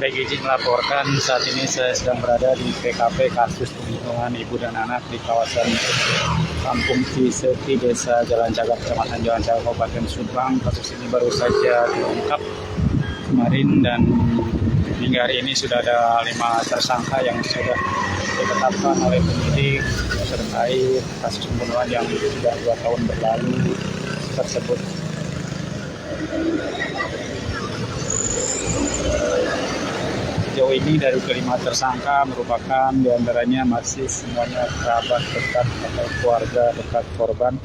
Baik, izin melaporkan saat ini saya sedang berada di TKP kasus pembunuhan ibu dan anak di kawasan Kampung Ciseti, Desa Jalan Cagak, Kecamatan Jalan Cagak, Kabupaten Subang. Kasus ini baru saja diungkap kemarin dan hingga hari ini sudah ada 5 tersangka yang sudah ditetapkan oleh penyidik terkait kasus pembunuhan yang sudah 2 tahun berlalu tersebut. Sejauh ini dari kelima tersangka merupakan diantaranya masih semuanya kerabat dekat atau keluarga dekat korban,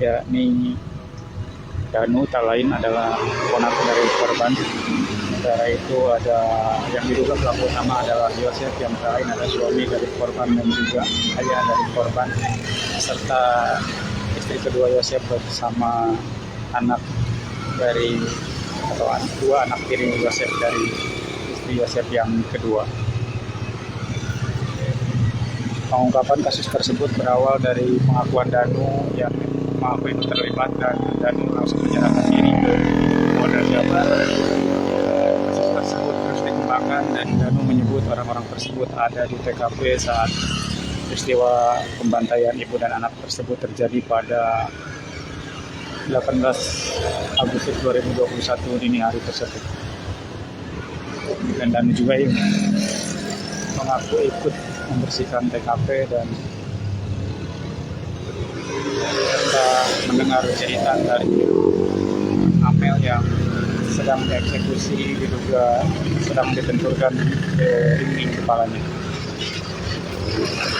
yakni Danu, tak lain adalah ponakan dari korban. Sementara itu ada yang diduga pelaku utama adalah Yosef, yang tak lain adalah suami dari korban dan juga ayah dari korban, serta istri kedua Yosef bersama anak dari atau dua anak tiri Yosef dari Yosef yang kedua. Pengungkapan kasus tersebut berawal dari pengakuan Danu yang mengaku terlibat, dan Danu langsung menyerahkan diri ke Polda Jabar. Kasus tersebut terus dikembangkan dan Danu menyebut orang-orang tersebut ada di TKP saat peristiwa pembantaian ibu dan anak tersebut terjadi pada 18 Agustus 2021 dini hari tersebut. Dan Danu juga mengaku ikut membersihkan TKP dan serta mendengar cerita dari Amel yang sedang dieksekusi, diduga sedang dibenturkan ke dinding kepalanya.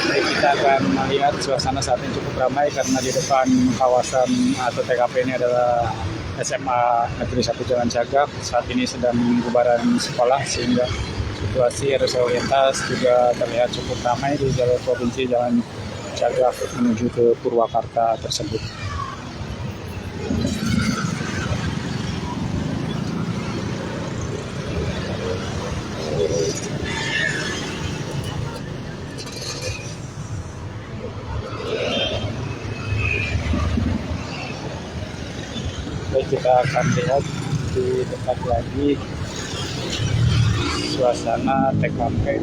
Jadi kita akan melihat suasana saat ini cukup ramai karena di depan kawasan atau TKP ini adalah SMA Negeri 1 Jalan Cagak. Saat ini sedang bubaran sekolah sehingga situasi arus lalu lintas juga terlihat cukup ramai di jalur provinsi Jalan Cagak menuju ke Purwakarta tersebut. Baik, kita akan lihat di dekat lagi suasana TKP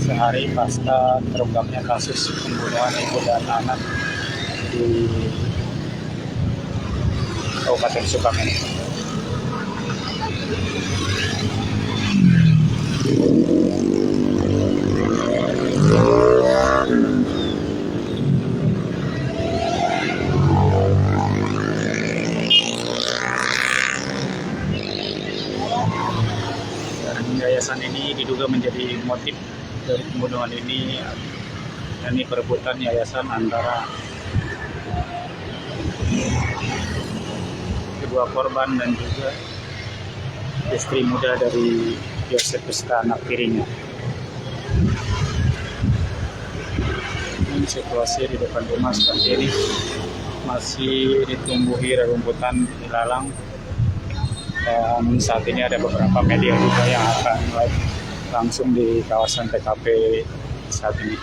sehari pasca terungkapnya kasus pembunuhan ibu dan anak di Kabupaten Subang ini. Yayasan ini diduga menjadi motif dari pembunuhan ini, yakni perebutan yayasan antara kedua korban dan juga istri muda dari Yosef beserta anak tirinya. Ini situasi di depan rumah seperti ini, masih ditumbuhi rerumputan ilalang. Dan saat ini ada beberapa media juga yang akan live langsung di kawasan TKP saat ini.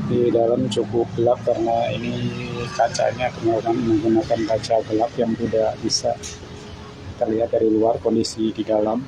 Di dalam cukup gelap karena ini kacanya menggunakan kaca gelap yang tidak bisa terlihat dari luar kondisi di dalam.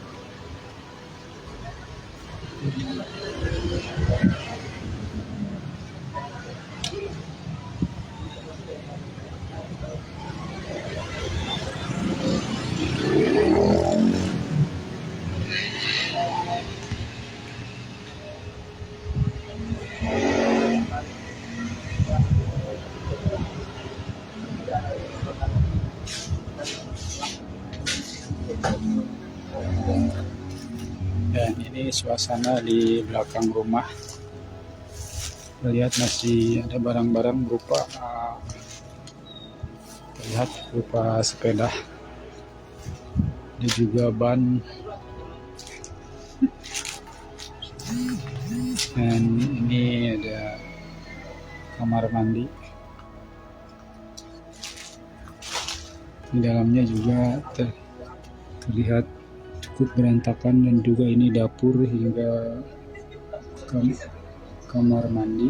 Dan ini suasana di belakang rumah. Lihat masih ada barang-barang berupa terlihat berupa sepeda, ada juga ban, dan ini ada kamar mandi. Di dalamnya juga terlihat cukup berantakan, dan juga ini dapur hingga kamar mandi.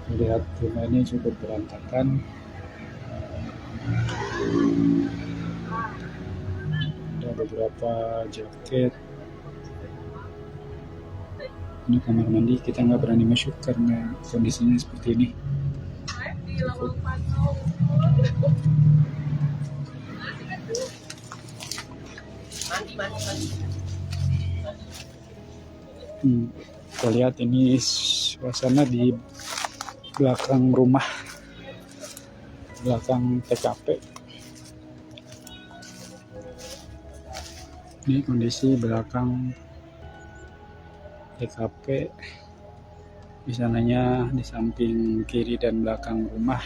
Terlihat rumah ini cukup berantakan. Ada beberapa jaket. Ini kamar mandi, kita nggak berani masuk karena kondisinya seperti ini. Kita lihat ini suasana di belakang rumah, belakang TKP. Ini kondisi belakang TKP. Di sananya, di samping kiri dan belakang rumah,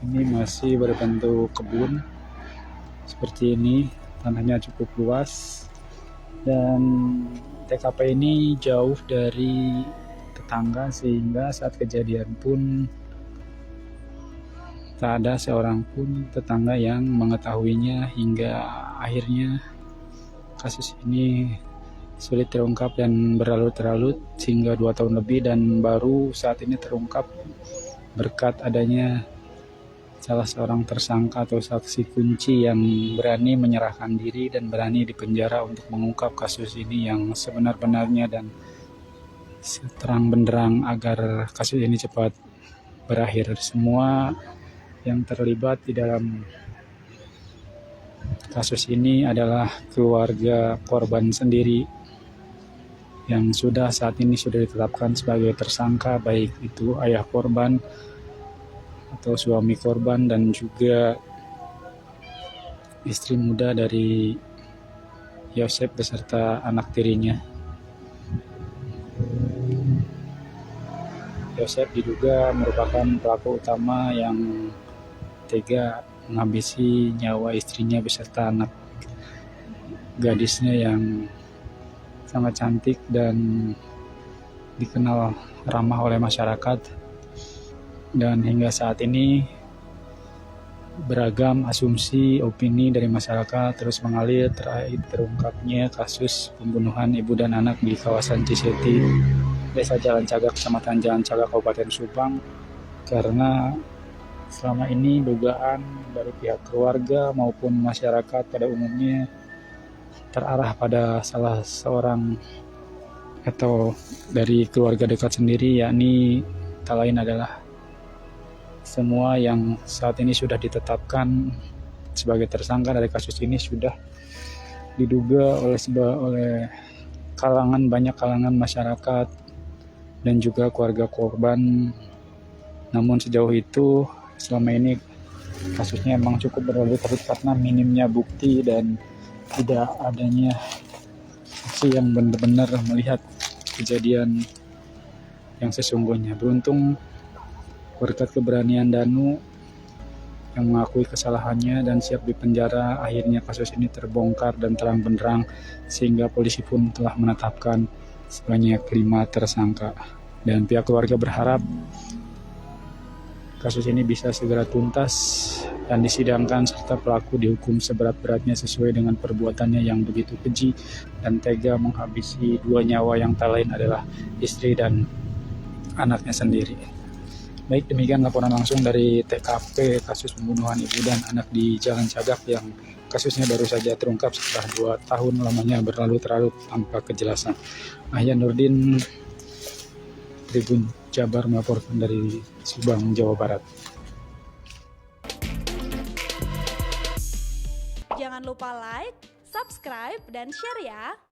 ini masih berbentuk kebun seperti ini. Tanahnya cukup luas, dan TKP ini jauh dari tetangga sehingga saat kejadian pun tak ada seorang pun tetangga yang mengetahuinya, hingga akhirnya kasus ini sulit terungkap dan berlarut-larut hingga 2 tahun lebih, dan baru saat ini terungkap berkat adanya salah seorang tersangka atau saksi kunci yang berani menyerahkan diri dan berani dipenjara untuk mengungkap kasus ini yang sebenar-benarnya dan terang benderang agar kasus ini cepat berakhir. Semua yang terlibat di dalam kasus ini adalah keluarga korban sendiri yang saat ini sudah ditetapkan sebagai tersangka, baik itu ayah korban atau suami korban dan juga istri muda dari Yosep beserta anak tirinya. Yosep diduga merupakan pelaku utama yang tega menghabisi nyawa istrinya beserta anak gadisnya yang sangat cantik dan dikenal ramah oleh masyarakat. Dan hingga saat ini beragam asumsi opini dari masyarakat terus mengalir terkait terungkapnya kasus pembunuhan ibu dan anak di kawasan Ciseti, Desa Jalan Cagak, Kecamatan Jalan Cagak, Kabupaten Subang, karena selama ini dugaan dari pihak keluarga maupun masyarakat pada umumnya terarah pada salah seorang atau dari keluarga dekat sendiri, yakni tak lain adalah semua yang saat ini sudah ditetapkan sebagai tersangka dari kasus ini sudah diduga oleh banyak kalangan masyarakat dan juga keluarga korban. Namun sejauh itu selama ini kasusnya memang cukup berlarut-larut karena minimnya bukti dan tidak adanya saksi yang benar-benar melihat kejadian yang sesungguhnya. Beruntung berkat keberanian Danu yang mengakui kesalahannya dan siap dipenjara, akhirnya kasus ini terbongkar dan terang benderang sehingga polisi pun telah menetapkan sebanyak 5 tersangka. Dan pihak keluarga berharap kasus ini bisa segera tuntas dan disidangkan serta pelaku dihukum seberat-beratnya sesuai dengan perbuatannya yang begitu keji dan tega menghabisi 2 nyawa yang tak lain adalah istri dan anaknya sendiri. Baik, demikian laporan langsung dari TKP kasus pembunuhan ibu dan anak di Jalan Cagak yang kasusnya baru saja terungkap setelah 2 tahun lamanya berlarut-larut tanpa kejelasan. Ahyan Nurdin, Tribun Jabar melaporkan dari Subang, Jawa Barat. Jangan lupa like, subscribe, dan share ya!